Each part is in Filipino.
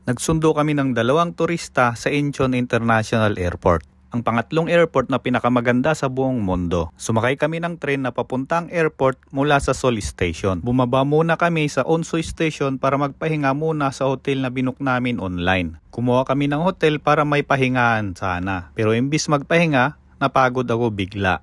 Nagsundo kami ng 2 turista sa Incheon International Airport. Ang pangatlong airport na pinakamaganda sa buong mundo. Sumakay kami ng tren na papuntang airport mula sa Seoul Station. Bumaba muna kami sa Onsu Station para magpahinga muna sa hotel na binook namin online. Kumuha kami ng hotel para may pahingaan sana. Pero imbis magpahinga, napagod ako bigla.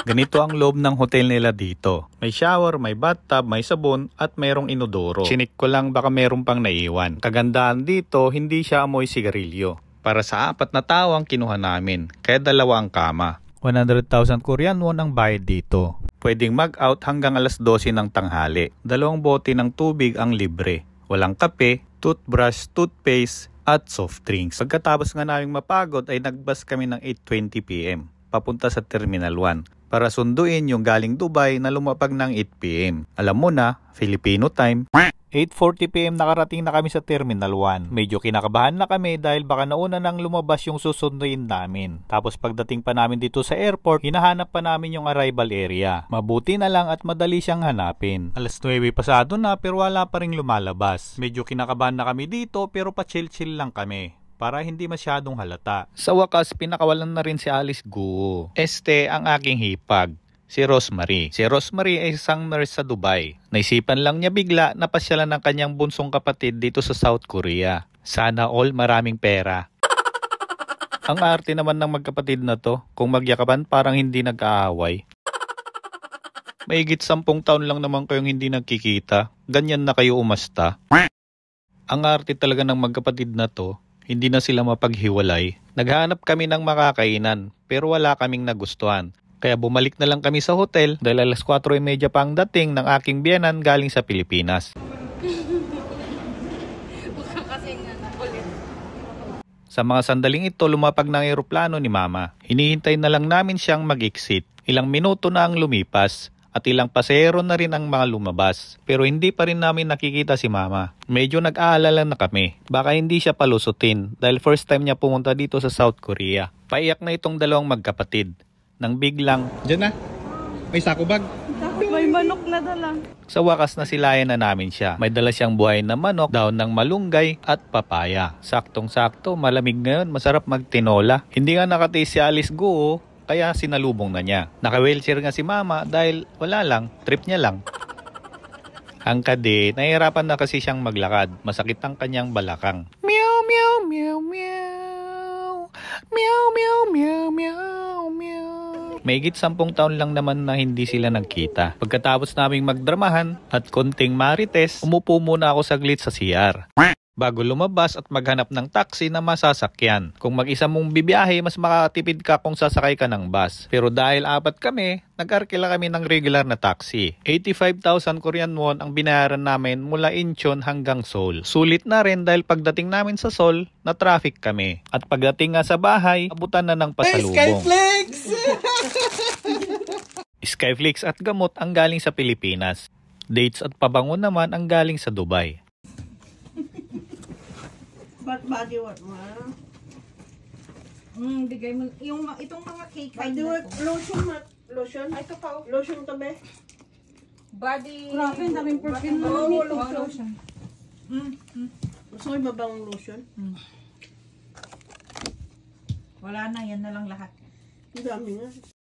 Ganito ang loob ng hotel nila dito. May shower, may bathtub, may sabon at mayroong inodoro. Chinik ko lang baka mayroong pang naiwan. Kagandahan dito, hindi siya amoy sigarilyo. Para sa 4 na tao ang kinuha namin, kaya 2 ang kama. 100,000 Korean won ang bayad dito. Pwedeng mag-out hanggang alas 12 ng tanghali. 2 bote ng tubig ang libre. Walang kape, toothbrush, toothpaste at soft drinks. Pagkatapos nga naming mapagod ay nagbus kami ng 8:20 PM papunta sa Terminal 1 para sunduin yung galing Dubai na lumapag ng 8 PM. Alam mo na, Filipino time. 8:40 PM nakarating na kami sa Terminal 1. Medyo kinakabahan na kami dahil baka nauna nang lumabas yung susunduin namin. Tapos pagdating pa namin dito sa airport, hinahanap pa namin yung arrival area. Mabuti na lang at madali siyang hanapin. Alas 9 pasado na pero wala pa ring lumalabas. Medyo kinakabahan na kami dito pero pa-chill-chill lang kami para hindi masyadong halata. Sa wakas, pinakawalan na rin si Alice Guo. Ang aking hipag. Si Rosemary. Si Rosemary ay isang nurse sa Dubai. Naisipan lang niya bigla na pasyalan ng kanyang bunsong kapatid dito sa South Korea. Sana all maraming pera. Ang arte naman ng magkapatid na to, kung magyakapan parang hindi nag-aaway. Mahigit 10 taon lang naman kayong hindi nagkikita. Ganyan na kayo umasta. Ang arte talaga ng magkapatid na to, hindi na sila mapaghiwalay. Naghanap kami ng makakainan pero wala kaming nagustuhan. Kaya bumalik na lang kami sa hotel dahil alas 4:30 pa ang dating ng aking biyenan galing sa Pilipinas. Sa mga sandaling ito, lumapag ng eroplano ni Mama. Hinihintay na lang namin siyang mag-exit. Ilang minuto na ang lumipas at ilang pasahero na rin ang mga lumabas. Pero hindi pa rin namin nakikita si Mama. Medyo nag-aalala na kami. Baka hindi siya palusutin dahil first time niya pumunta dito sa South Korea. Paiyak na itong dalawang magkapatid. Nang biglang, "Diyan na, may sako bag." May manok na dala. Sa wakas nasilayan na namin siya. May dala siyang buhay na manok, daon ng malunggay at papaya. Saktong-sakto, malamig ngayon, masarap magtinola. Hindi nga nakataste si Alice Guo, kaya sinalubong na niya. Naka-wheelchair nga si Mama dahil wala lang, trip niya lang. Ang kade, nahihirapan na kasi siyang maglakad. Masakit ang kanyang balakang. Meow, meow, meow, meow. Meow, meow, meow, meow, meow. Mahigit 10 taon lang naman na hindi sila nagkita. Pagkatapos naming magdramahan at konting marites, umupo muna ako saglit sa CR. Bago lumabas at maghanap ng taxi na masasakyan. Kung mag-isa mong bibiyahe, mas makakatipid ka kung sasakay ka ng bus. Pero dahil 4 kami, nag-arkila kami ng regular na taxi. 85,000 Korean won ang binayaran namin mula Incheon hanggang Seoul. Sulit na rin dahil pagdating namin sa Seoul, na-traffic kami. At pagdating nga sa bahay, abutan na ng pasalubong. Skyflix! Skyflix at gamot ang galing sa Pilipinas. Dates at pabango naman ang galing sa Dubai. But body work mo. Bigay mo yung itong mga cake Body na work, to. lotion, lotion. Ay, ito pa. Oh. Lotion to be. Body. Grabe, ang daming perfume na Oo, nito. lotion. Gusto mo ibabang lotion? Wala na, yan na lang lahat. Ang dami nga.